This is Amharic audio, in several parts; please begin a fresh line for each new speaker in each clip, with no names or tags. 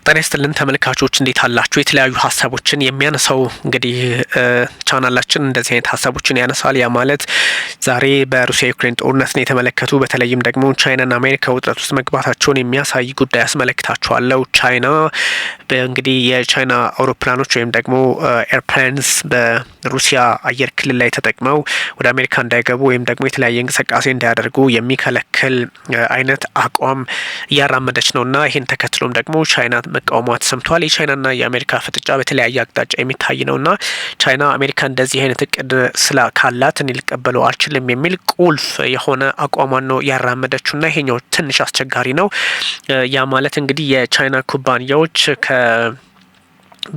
ጤና ይስጥልን ተመልካቾች እንዴት አላችሁ? የተለያዩ ሀሳቦችን የሚያነሳው እንግዲህ ቻናላችን እንደዚህ አይነት ሀሳቦችን ያነሳል። ያ ማለት ዛሬ በሩሲያ ዩክሬን ጦርነትን የተመለከቱ በተለይም ደግሞ ቻይናና አሜሪካ ውጥረት ውስጥ መግባታቸውን የሚያሳይ ጉዳይ ያስመለክታችኋለሁ። ቻይና እንግዲህ የቻይና አውሮፕላኖች ወይም ደግሞ ኤርፕላንስ በሩሲያ አየር ክልል ላይ ተጠቅመው ወደ አሜሪካ እንዳይገቡ ወይም ደግሞ የተለያየ እንቅስቃሴ እንዳያደርጉ የሚከለክል አይነት አቋም እያራመደች ነውና ይህን ተከትሎም ደግሞ ቻይና መቃወሟ ተሰምቷል። የቻይናና የአሜሪካ ፍጥጫ በተለያየ አቅጣጫ የሚታይ ነውና ቻይና አሜሪካ እንደዚህ አይነት እቅድ ካላት እኔ ልቀበለው አልችልም የሚል ቁልፍ የሆነ አቋሟን ነው ያራመደችውና ይሄኛው ትንሽ አስቸጋሪ ነው። ያ ማለት እንግዲህ የቻይና ኩባንያዎች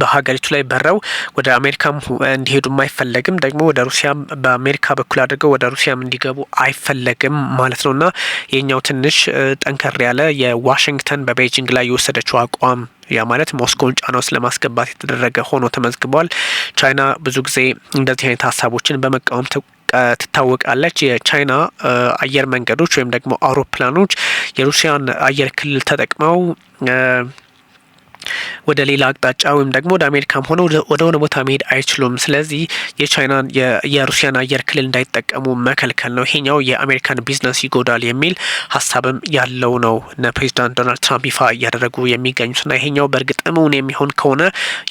በሀገሪቱ ላይ በረው ወደ አሜሪካም እንዲሄዱም አይፈለግም፣ ደግሞ ወደ ሩሲያም በአሜሪካ በኩል አድርገው ወደ ሩሲያም እንዲገቡ አይፈለግም ማለት ነውና የኛው ትንሽ ጠንከር ያለ የዋሽንግተን በቤጂንግ ላይ የወሰደችው አቋም ያ ማለት ሞስኮውን ጫና ውስጥ ለማስገባት የተደረገ ሆኖ ተመዝግቧል። ቻይና ብዙ ጊዜ እንደዚህ አይነት ሀሳቦችን በመቃወም ትታወቃለች። የቻይና አየር መንገዶች ወይም ደግሞ አውሮፕላኖች የሩሲያን አየር ክልል ተጠቅመው ወደ ሌላ አቅጣጫ ወይም ደግሞ ወደ አሜሪካም ሆነ ወደ ሆነ ቦታ መሄድ አይችሉም። ስለዚህ የቻይናን የሩሲያን አየር ክልል እንዳይጠቀሙ መከልከል ነው። ይሄኛው የአሜሪካን ቢዝነስ ይጎዳል የሚል ሀሳብም ያለው ነው እነ ፕሬዚዳንት ዶናልድ ትራምፕ ይፋ እያደረጉ የሚገኙትና ይሄኛው በእርግጥም እውን የሚሆን ከሆነ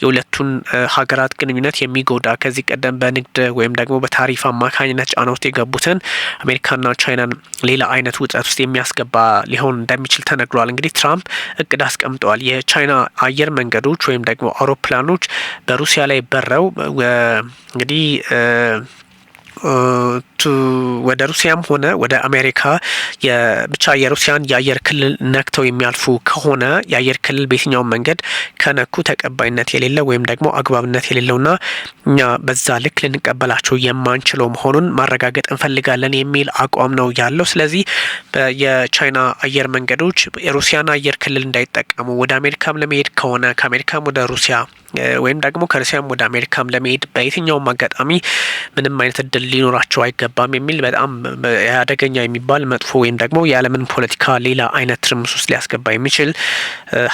የሁለቱን ሀገራት ግንኙነት የሚጎዳ ከዚህ ቀደም በንግድ ወይም ደግሞ በታሪፍ አማካኝነት ጫና ውስጥ የገቡትን አሜሪካና ቻይናን ሌላ አይነት ውጥረት ውስጥ የሚያስገባ ሊሆን እንደሚችል ተነግሯል። እንግዲህ ትራምፕ እቅድ አስቀምጠዋል። የቻይና አየር መንገዶች ወይም ደግሞ አውሮፕላኖች በሩሲያ ላይ በረው እንግዲህ ወደ ሩሲያም ሆነ ወደ አሜሪካ ብቻ የሩሲያን የአየር ክልል ነክተው የሚያልፉ ከሆነ የአየር ክልል በየትኛውም መንገድ ከነኩ ተቀባይነት የሌለው ወይም ደግሞ አግባብነት የሌለውና እኛ በዛ ልክ ልንቀበላቸው የማንችለው መሆኑን ማረጋገጥ እንፈልጋለን የሚል አቋም ነው ያለው። ስለዚህ የቻይና አየር መንገዶች የሩሲያን አየር ክልል እንዳይጠቀሙ ወደ አሜሪካም ለመሄድ ከሆነ ከአሜሪካም ወደ ሩሲያ ወይም ደግሞ ከሩሲያም ወደ አሜሪካም ለመሄድ በየትኛውም አጋጣሚ ምንም አይነት እድል ሊኖራቸው አይገባም የሚል በጣም አደገኛ የሚባል መጥፎ ወይም ደግሞ የዓለምን ፖለቲካ ሌላ አይነት ትርምስ ውስጥ ሊያስገባ የሚችል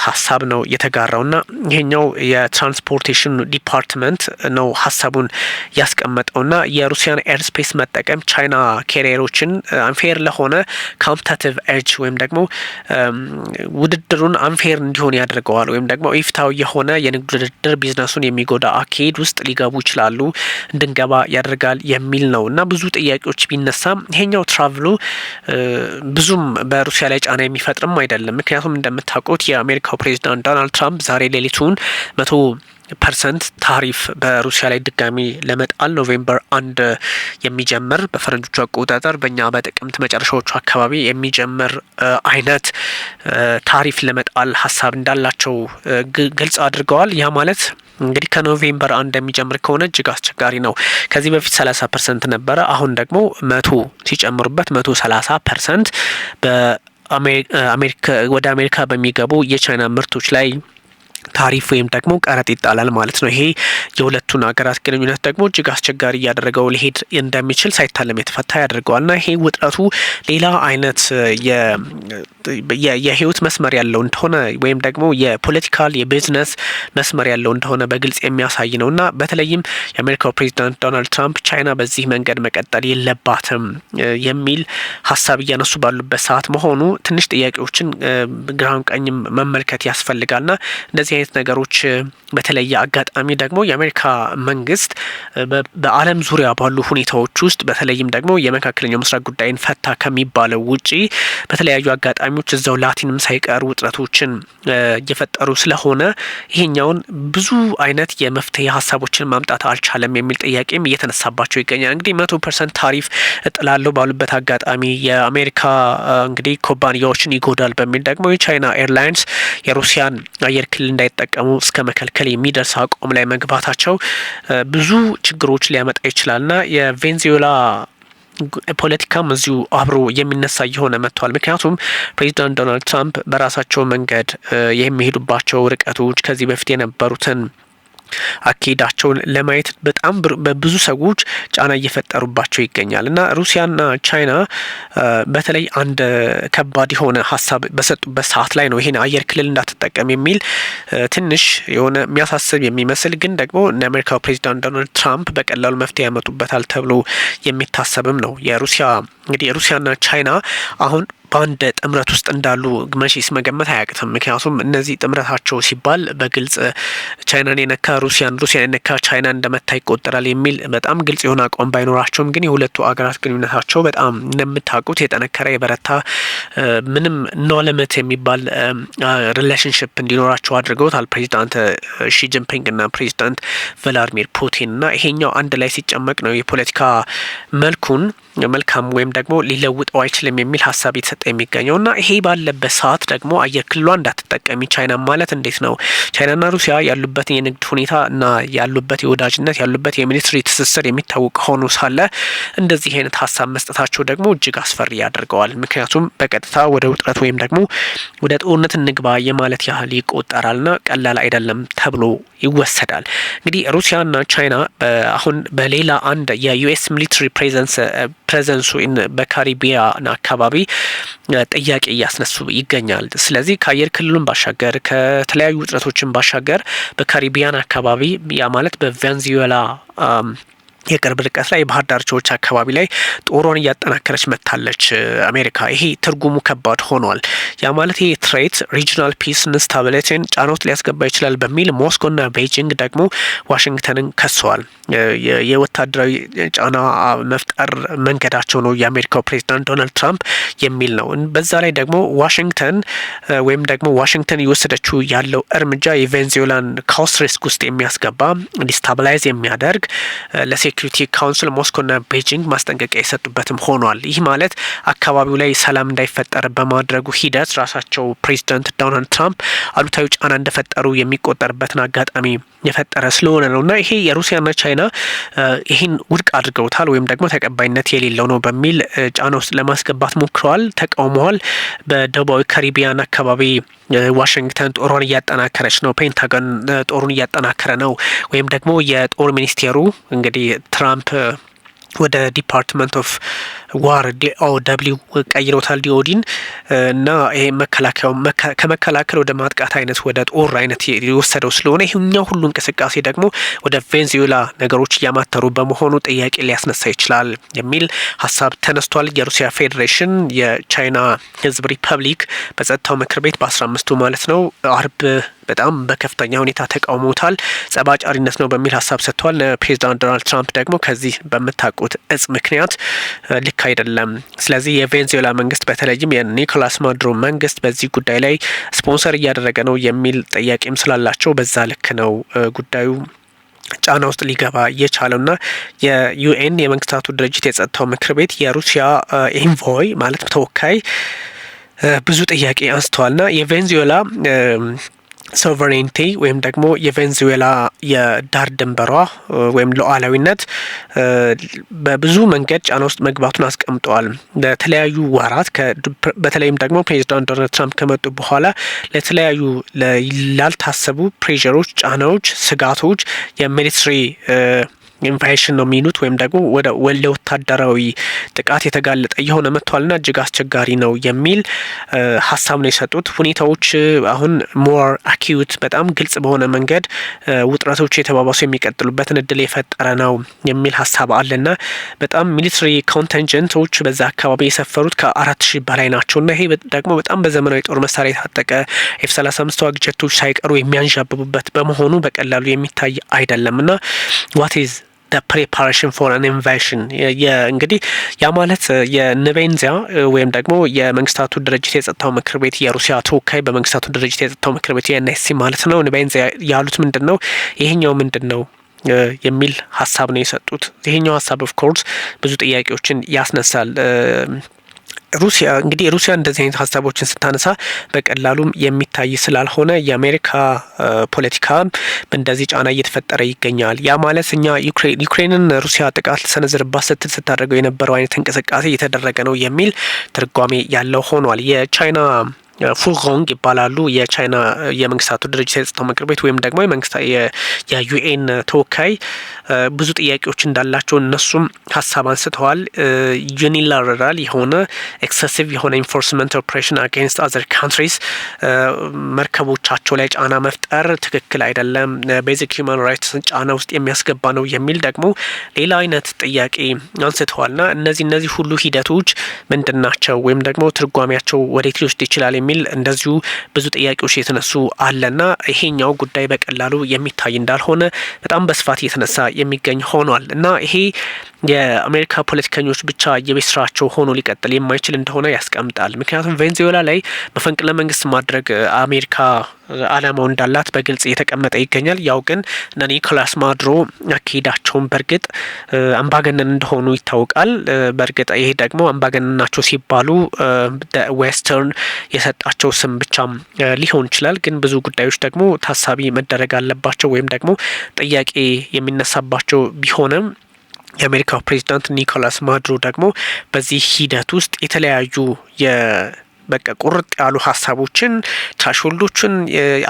ሀሳብ ነው የተጋራውና ይሄኛው የትራንስፖርቴሽን ዲፓርትመንት ነው ሀሳቡን ያስቀመጠውና የሩሲያን ኤርስፔስ መጠቀም ቻይና ካሪየሮችን አንፌር ለሆነ ኮምፒቲቲቭ ኤጅ ወይም ደግሞ ውድድሩን አንፌር እንዲሆን ያደርገዋል ወይም ደግሞ ኢፍትሃዊ የሆነ የንግድ ውድድር ቢዝነሱን የሚጎዳ አካሄድ ውስጥ ሊገቡ ይችላሉ እንድንገባ ያደርጋል የሚል ነው እና ብዙ ጥያቄዎች ቢነሳም ይሄኛው ትራቭሉ ብዙም በሩሲያ ላይ ጫና የሚፈጥርም አይደለም። ምክንያቱም እንደምታውቁት የአሜሪካው ፕሬዚዳንት ዶናልድ ትራምፕ ዛሬ ሌሊቱን 100% ታሪፍ በሩሲያ ላይ ድጋሚ ለመጣል ኖቬምበር 1 የሚጀምር በፈረንጆቹ አቆጣጠር በእኛ በጥቅምት መጨረሻዎቹ አካባቢ የሚጀምር አይነት ታሪፍ ለመጣል ሀሳብ እንዳላቸው ግልጽ አድርገዋል። ያ ማለት እንግዲህ ከኖቬምበር 1 እንደሚጀምር ከሆነ እጅግ አስቸጋሪ ነው። ከዚህ በፊት 30% ነበረ። አሁን ደግሞ 100 ሲጨምሩበት 130% ወደ አሜሪካ በሚገቡ የቻይና ምርቶች ላይ ታሪፍ ወይም ደግሞ ቀረጥ ይጣላል ማለት ነው። ይሄ የሁለቱን ሀገራት ግንኙነት ደግሞ እጅግ አስቸጋሪ እያደረገው ሊሄድ እንደሚችል ሳይታለም የተፈታ ያደርገዋልና ይሄ ውጥረቱ ሌላ አይነት የህይወት መስመር ያለው እንደሆነ ወይም ደግሞ የፖለቲካል የቢዝነስ መስመር ያለው እንደሆነ በግልጽ የሚያሳይ ነውና በተለይም የአሜሪካው ፕሬዚዳንት ዶናልድ ትራምፕ ቻይና በዚህ መንገድ መቀጠል የለባትም የሚል ሀሳብ እያነሱ ባሉበት ሰዓት መሆኑ ትንሽ ጥያቄዎችን ግራም ቀኝም መመልከት ያስፈልጋልና እንደዚህ አይነት ነገሮች በተለየ አጋጣሚ ደግሞ የአሜሪካ መንግስት በዓለም ዙሪያ ባሉ ሁኔታዎች ውስጥ በተለይም ደግሞ የመካከለኛው ምስራቅ ጉዳይን ፈታ ከሚባለው ውጪ በተለያዩ አጋጣሚዎች እዛው ላቲንም ሳይቀር ውጥረቶችን እየፈጠሩ ስለሆነ ይሄኛውን ብዙ አይነት የመፍትሄ ሀሳቦችን ማምጣት አልቻለም የሚል ጥያቄም እየተነሳባቸው ይገኛል። እንግዲህ 100% ታሪፍ እጥላለሁ ባሉበት አጋጣሚ የአሜሪካ እንግዲህ ኩባንያዎችን ይጎዳል በሚል ደግሞ የቻይና ኤርላይንስ የሩሲያን አየር ክልል እንዳይጠቀሙ እስከ መከልከል የሚደርስ አቋም ላይ መግባታቸው ብዙ ችግሮች ሊያመጣ ይችላልና የቬንዙዌላ ፖለቲካም እዚሁ አብሮ የሚነሳ እየሆነ መጥቷል። ምክንያቱም ፕሬዚዳንት ዶናልድ ትራምፕ በራሳቸው መንገድ የሚሄዱባቸው ርቀቶች ከዚህ በፊት የነበሩትን አካሄዳቸውን ለማየት በጣም በብዙ ሰዎች ጫና እየፈጠሩባቸው ይገኛል እና ሩሲያና ቻይና በተለይ አንድ ከባድ የሆነ ሀሳብ በሰጡበት ሰዓት ላይ ነው ይሄን አየር ክልል እንዳትጠቀም የሚል ትንሽ የሆነ የሚያሳስብ የሚመስል ግን ደግሞ እነ አሜሪካው ፕሬዚዳንት ዶናልድ ትራምፕ በቀላሉ መፍትሄ ያመጡበታል ተብሎ የሚታሰብም ነው። እንግዲህ ሩሲያና ቻይና አሁን በአንድ ጥምረት ውስጥ እንዳሉ መቼስ መገመት አያቅትም። ምክንያቱም እነዚህ ጥምረታቸው ሲባል በግልጽ ቻይናን የነካ ሩሲያን የነካ ቻይና እንደመታ ይቆጠራል የሚል በጣም ግልጽ የሆነ አቋም ባይኖራቸውም ግን የሁለቱ አገራት ግንኙነታቸው በጣም እንደምታውቁት የጠነከረ የበረታ ምንም ኖ ሊሚት የሚባል ሪሌሽንሽፕ እንዲኖራቸው አድርገውታል ፕሬዚዳንት ሺጂንፒንግ እና ፕሬዚዳንት ቭላድሚር ፑቲን እና ይሄኛው አንድ ላይ ሲጨመቅ ነው የፖለቲካ መልኩን መልካም ወይም ደግሞ ሊለውጠው አይችልም የሚል ሀሳብ የተሰጠ የሚገኘው እና ይሄ ባለበት ሰዓት ደግሞ አየር ክልሏ እንዳትጠቀሚ ቻይና ማለት እንዴት ነው? ቻይናና ሩሲያ ያሉበት የንግድ ሁኔታ እና ያሉበት የወዳጅነት ያሉበት የሚሊትሪ ትስስር የሚታወቅ ሆኖ ሳለ እንደዚህ አይነት ሀሳብ መስጠታቸው ደግሞ እጅግ አስፈሪ ያደርገዋል። ምክንያቱም በቀጥታ ወደ ውጥረት ወይም ደግሞ ወደ ጦርነት እንግባ የማለት ያህል ይቆጠራልና ቀላል አይደለም ተብሎ ይወሰዳል። እንግዲህ ሩሲያና ቻይና አሁን በሌላ አንድ የዩኤስ ሚሊትሪ ፕሬዘንሱ በካሪቢያን አካባቢ ጥያቄ እያስነሱ ይገኛል። ስለዚህ ከአየር ክልሉን ባሻገር ከተለያዩ ውጥረቶችን ባሻገር በካሪቢያን አካባቢ ያ ማለት በቬንዙዌላ የቅርብ ርቀት ላይ የባህር ዳርቻዎች አካባቢ ላይ ጦሯን እያጠናከረች መጥታለች አሜሪካ። ይሄ ትርጉሙ ከባድ ሆኗል። ያ ማለት ይሄ ትሬት ሪጂናል ፒስን ስታቢሊቲን ጫና ውስጥ ሊያስገባ ይችላል በሚል ሞስኮና ቤጂንግ ደግሞ ዋሽንግተንን ከሰዋል። የወታደራዊ ጫና መፍጠር መንገዳቸው ነው የአሜሪካው ፕሬዚዳንት ዶናልድ ትራምፕ የሚል ነው። በዛ ላይ ደግሞ ዋሽንግተን ወይም ደግሞ ዋሽንግተን እየወሰደችው ያለው እርምጃ የቬንዙዌላን ካውስ ሪስክ ውስጥ የሚያስገባ ዲስታቢላይዝ የሚያደርግ ለሴኩሪቲ ካውንስል ሞስኮና ቤጂንግ ማስጠንቀቂያ የሰጡበትም ሆኗል። ይህ ማለት አካባቢው ላይ ሰላም እንዳይፈጠር በማድረጉ ሂደት ራሳቸው ፕሬዚዳንት ዶናልድ ትራምፕ አሉታዊ ጫና እንደፈጠሩ የሚቆጠርበትን አጋጣሚ የፈጠረ ስለሆነ ነው እና ይሄ የሩሲያና ቻይና ይህን ውድቅ አድርገውታል ወይም ደግሞ ተቀባይነት የሌለው ነው በሚል ጫና ውስጥ ለማስገባት ሞክረዋል፣ ተቃውመዋል። በደቡባዊ ካሪቢያን አካባቢ ዋሽንግተን ጦሯን እያጠናከረች ነው፣ ፔንታገን ጦሩን እያጠናከረ ነው ወይም ደግሞ የጦር ሚኒስቴሩ እንግዲህ ትራምፕ ወደ ዲፓርትመንት ኦፍ ዋር ዲኦደብሊው ቀይሮታል ዲኦዲን እና ይሄ ከመከላከል ወደ ማጥቃት አይነት ወደ ጦር አይነት የወሰደው ስለሆነ ይሄኛው ሁሉ እንቅስቃሴ ደግሞ ወደ ቬንዙዌላ ነገሮች እያማተሩ በመሆኑ ጥያቄ ሊያስነሳ ይችላል የሚል ሀሳብ ተነስቷል። የሩሲያ ፌዴሬሽን የቻይና ሕዝብ ሪፐብሊክ በጸጥታው ምክር ቤት በ15ቱ ማለት ነው አርብ በጣም በከፍተኛ ሁኔታ ተቃውሞታል። ጸባጫሪነት ነው በሚል ሀሳብ ሰጥቷል። ፕሬዚዳንት ዶናልድ ትራምፕ ደግሞ ከዚህ በምታውቁት እጽ ምክንያት ልክ አይደለም፣ ስለዚህ የቬንዙዌላ መንግስት በተለይም የኒኮላስ ማዱሮ መንግስት በዚህ ጉዳይ ላይ ስፖንሰር እያደረገ ነው የሚል ጥያቄም ስላላቸው በዛ ልክ ነው ጉዳዩ ጫና ውስጥ ሊገባ የቻለውና የዩኤን የመንግስታቱ ድርጅት የጸጥታው ምክር ቤት የሩሲያ ኢንቮይ ማለት ተወካይ ብዙ ጥያቄ አንስተዋልና የቬንዙዌላ ሶቨሬንቲ ወይም ደግሞ የቬንዙዌላ የዳር ድንበሯ ወይም ሉዓላዊነት በብዙ መንገድ ጫና ውስጥ መግባቱን አስቀምጠዋል። ለተለያዩ ወራት በተለይም ደግሞ ፕሬዚዳንት ዶናልድ ትራምፕ ከመጡ በኋላ ለተለያዩ ላልታሰቡ ፕሬሸሮች፣ ጫናዎች፣ ስጋቶች የሚሊትሪ ኢንቫይሽን ነው የሚሉት ወይም ደግሞ ወደ ወታደራዊ ጥቃት የተጋለጠ እየሆነ መጥቷልና እጅግ አስቸጋሪ ነው የሚል ሀሳብ ነው የሰጡት። ሁኔታዎች አሁን ሞር አኪዩት በጣም ግልጽ በሆነ መንገድ ውጥረቶች የተባባሱ የሚቀጥሉበትን እድል የፈጠረ ነው የሚል ሀሳብ አለና በጣም ሚሊትሪ ኮንቲንጀንቶች በዛ አካባቢ የሰፈሩት ከ4000 በላይ ናቸውና ይሄ ደግሞ በጣም በዘመናዊ ጦር መሳሪያ የታጠቀ F-35 ተዋጊ ጀቶች ሳይቀሩ የሚያንዣብቡበት በመሆኑ በቀላሉ የሚታይ አይደለምና what is the preparation for an invasion እንግዲህ ያ ማለት የኔቤንዚያ ወይም ደግሞ የመንግስታቱ ድርጅት የጸጥታው ምክር ቤት የሩሲያ ተወካይ በመንግስታቱ ድርጅት የጸጥታው ምክር ቤት የኤንኤስሲ ማለት ነው። ኔቤንዚያ ያሉት ምንድነው ይሄኛው ምንድነው የሚል ሀሳብ ነው የሰጡት። ይሄኛው ሀሳብ ኦፍ ኮርስ ብዙ ጥያቄዎችን ያስነሳል። ሩሲያ እንደዚህ አይነት ሀሳቦችን ስታነሳ በቀላሉም የሚታይ ስላልሆነ የአሜሪካ ፖለቲካ እንደዚህ ጫና እየተፈጠረ ይገኛል። ያ ማለት እኛ ዩክሬንን ሩሲያ ጥቃት ልሰነዝርባት ስታደርገው የነበረው አይነት እንቅስቃሴ እየተደረገ ነው የሚል ትርጓሜ ያለው ሆኗል። የቻይና ፉሮንግ ይባላሉ። የቻይና የመንግስታቱ ድርጅት የጸጥታው ምክር ቤት ወይም ደግሞ የዩኤን ተወካይ ብዙ ጥያቄዎች እንዳላቸው እነሱም ሀሳብ አንስተዋል። ዩኒላተራል የሆነ ኤክሰሲቭ የሆነ ኢንፎርስመንት ኦፕሬሽን አጌንስት አዘር ካንትሪስ መርከቦቻቸው ላይ ጫና መፍጠር ትክክል አይደለም፣ ቤዚክ ሂውማን ራይትስ ጫና ውስጥ የሚያስገባ ነው የሚል ደግሞ ሌላ አይነት ጥያቄ አንስተዋልና እነዚህ ሁሉ ሂደቶች ምንድን ናቸው ወይም ደግሞ ትርጓሜያቸው ወዴት ሊወስድ ይችላል የሚል እንደዚሁ ብዙ ጥያቄዎች የተነሱ አለና ይሄኛው ጉዳይ በቀላሉ የሚታይ እንዳልሆነ በጣም በስፋት እየተነሳ የሚገኝ ሆኗል እና ይሄ የአሜሪካ ፖለቲከኞች ብቻ የቤት ስራቸው ሆኖ ሊቀጥል የማይችል እንደሆነ ያስቀምጣል። ምክንያቱም ቬንዙዌላ ላይ መፈንቅለ መንግስት ማድረግ አሜሪካ አላማው እንዳላት በግልጽ እየተቀመጠ ይገኛል። ያው ግን ኒኮላስ ማዱሮ አካሄዳቸውን በእርግጥ አምባገነን እንደሆኑ ይታወቃል። በእርግጥ ይሄ ደግሞ አምባገነን ናቸው ሲባሉ ዌስተርን የሰጣቸው ስም ብቻም ሊሆን ይችላል። ግን ብዙ ጉዳዮች ደግሞ ታሳቢ መደረግ አለባቸው ወይም ደግሞ ጥያቄ የሚነሳባቸው ቢሆንም የአሜሪካው ፕሬዚዳንት ኒኮላስ ማዱሮ ደግሞ በዚህ ሂደት ውስጥ የተለያዩ በቃ ቁርጥ ያሉ ሀሳቦችን ታሾልዶችን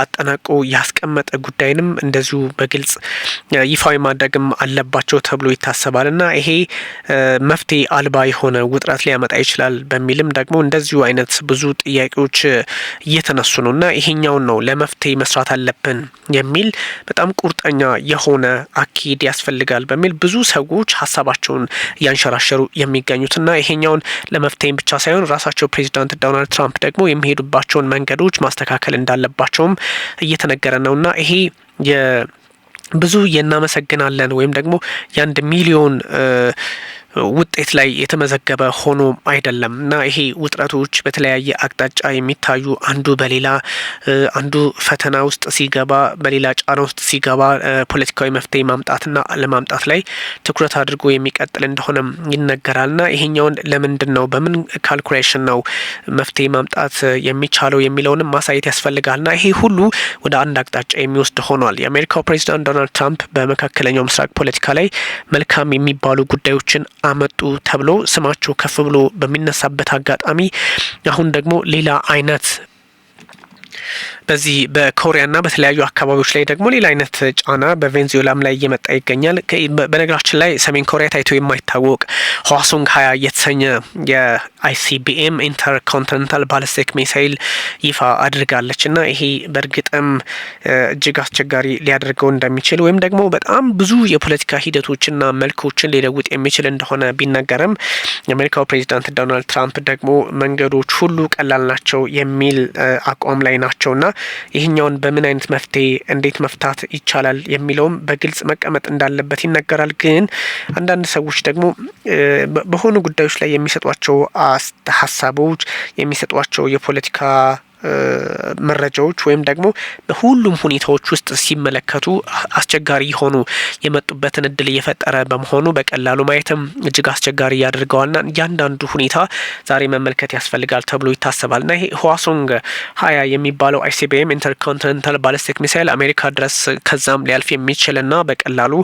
አጠናቆ ያስቀመጠ ጉዳይንም እንደዚሁ በግልጽ ይፋዊ ማድረግም አለባቸው ተብሎ ይታሰባልና ይሄ መፍትሄ አልባ የሆነ ውጥረት ሊያመጣ ይችላል በሚልም ደግሞ እንደዚሁ አይነት ብዙ ጥያቄዎች እየተነሱ ነውና ይሄኛውን ነው ለመፍትሄ መስራት አለብን የሚል በጣም ቁርጠኛ የሆነ አካሄድ ያስፈልጋል በሚል ብዙ ሰዎች ሀሳባቸውን እያንሸራሸሩ የሚገኙትና ይሄኛውን ለመፍትሄ ብቻ ሳይሆን ራሳቸው ፕሬዚዳንት ዶናልድ ትራምፕ ደግሞ የሚሄዱባቸውን መንገዶች ማስተካከል እንዳለባቸውም እየተነገረ ነውና ይሄ ብዙ እናመሰግናለን ወይም ደግሞ የ1 ሚሊዮን ውጤት ላይ የተመዘገበ ሆኖ አይደለም እና ይሄ ውጥረቶች በተለያየ አቅጣጫ የሚታዩ አንዱ በሌላ አንዱ ፈተና ውስጥ ሲገባ በሌላ ጫና ውስጥ ሲገባ ፖለቲካዊ መፍትሄ ማምጣትና ለማምጣት ላይ ትኩረት አድርጎ የሚቀጥል እንደሆነ ይነገራልና ይሄኛውን ለምንድን ነው በምን ካልኩሌሽን ነው መፍትሄ ማምጣት የሚቻለው የሚለውንም ማሳየት ያስፈልጋልና ይሄ ሁሉ ወደ አንድ አቅጣጫ የሚወስድ ሆኗል። የአሜሪካው ፕሬዚዳንት ዶናልድ ትራምፕ በመካከለኛው ምስራቅ ፖለቲካ ላይ መልካም የሚባሉ ጉዳዮችን አመጡ ተብሎ ስማቸው ከፍ ብሎ በሚነሳበት አጋጣሚ አሁን ደግሞ ሌላ አይነት በዚህ በኮሪያና በተለያዩ አካባቢዎች ላይ ደግሞ ሌላ አይነት ጫና በቬንዙዌላም ላይ እየመጣ ይገኛል። በነገራችን ላይ ሰሜን ኮሪያ ታይቶ የማይታወቅ ህዋሶንግ 20 የተሰኘ የአይሲቢኤም ኢንተርኮንቲኔንታል ባሊስቲክ ሚሳይል ይፋ አድርጋለች እና ይሄ በእርግጥም እጅግ አስቸጋሪ ሊያደርገው እንደሚችል ወይም ደግሞ በጣም ብዙ የፖለቲካ ሂደቶችና መልኮችን ሊለውጥ የሚችል እንደሆነ ቢነገርም የአሜሪካው ፕሬዚዳንት ዶናልድ ትራምፕ ደግሞ መንገዶች ሁሉ ቀላል ናቸው የሚል አቋም ላይ ናቸውና ይህኛውን በምን አይነት መፍትሄ እንዴት መፍታት ይቻላል የሚለውም በግልጽ መቀመጥ እንዳለበት ይነገራል። ግን አንዳንድ ሰዎች ደግሞ በሆኑ ጉዳዮች ላይ የሚሰጧቸው ሀሳቦች የሚሰጧቸው የፖለቲካ መረጃዎች ወይም ደግሞ በሁሉም ሁኔታዎች ውስጥ ሲመለከቱ አስቸጋሪ የሆኑ የመጡበትን እድል እየፈጠረ በመሆኑ በቀላሉ ማየትም እጅግ አስቸጋሪ ያደርገዋልና እያንዳንዱ ሁኔታ ዛሬ መመልከት ያስፈልጋል ተብሎ ይታሰባልና ይሄ ህዋሶንግ 20 የሚባለው አይሲቢኤም ኢንተርኮንቲኔንታል ባሊስቲክ ሚሳይል አሜሪካ ድረስ ከዛም ሊያልፍ የሚችልና በቀላሉ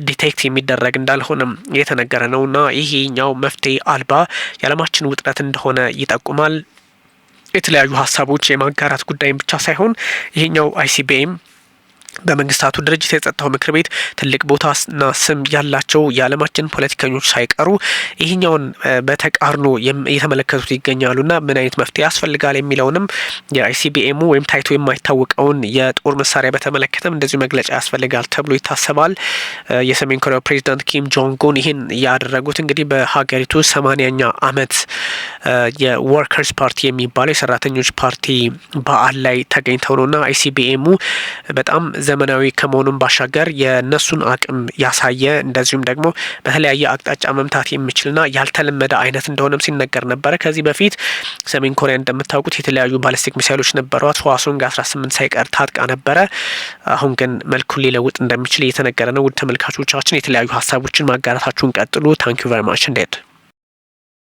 ዲቴክት የሚደረግ እንዳልሆነም የተነገረ ነውና ይሄኛው መፍትሄ አልባ የዓለማችን ውጥረት እንደሆነ ይጠቁማል። የተለያዩ ሀሳቦች የማጋራት ጉዳይም ብቻ ሳይሆን ይሄኛው አይሲቢኤም በመንግስታቱ ድርጅት የጸጥታው ምክር ቤት ትልቅ ቦታና ስም ያላቸው የዓለማችን ፖለቲከኞች ሳይቀሩ ይህኛውን በተቃርኖ እየተመለከቱት ይገኛሉና ምን አይነት መፍትሄ ያስፈልጋል የሚለውንም የአይሲቢኤሙ ወይም ታይቶ የማይታወቀውን የጦር መሳሪያ በተመለከተም እንደዚሁ መግለጫ ያስፈልጋል ተብሎ ይታሰባል። የሰሜን ኮሪያው ፕሬዚዳንት ኪም ጆንግ ኡን ይህን ያደረጉት እንግዲህ በሀገሪቱ 80ኛ ዓመት የወርከርስ ፓርቲ የሚባለው የሰራተኞች ፓርቲ በዓል ላይ ተገኝተው ነውና አይሲቢኤሙ በጣም ዘመናዊ ከመሆኑም ባሻገር የነሱን አቅም ያሳየ እንደዚሁም ደግሞ በተለያየ አቅጣጫ መምታት የሚችልና ያልተለመደ አይነት እንደሆነም ሲነገር ነበረ። ከዚህ በፊት ሰሜን ኮሪያ እንደምታውቁት የተለያዩ ባሊስቲክ ሚሳይሎች ነበሯት። ህዋሶንግ 18 ሳይቀር ታጥቃ ነበረ። አሁን ግን መልኩን ሊለውጥ እንደሚችል እየተነገረ ነው። ውድ ተመልካቾቻችን የተለያዩ ሀሳቦችን ማጋራታችሁን ቀጥሉ። ታንክ ዩ ቨሪ ማች። እንዴት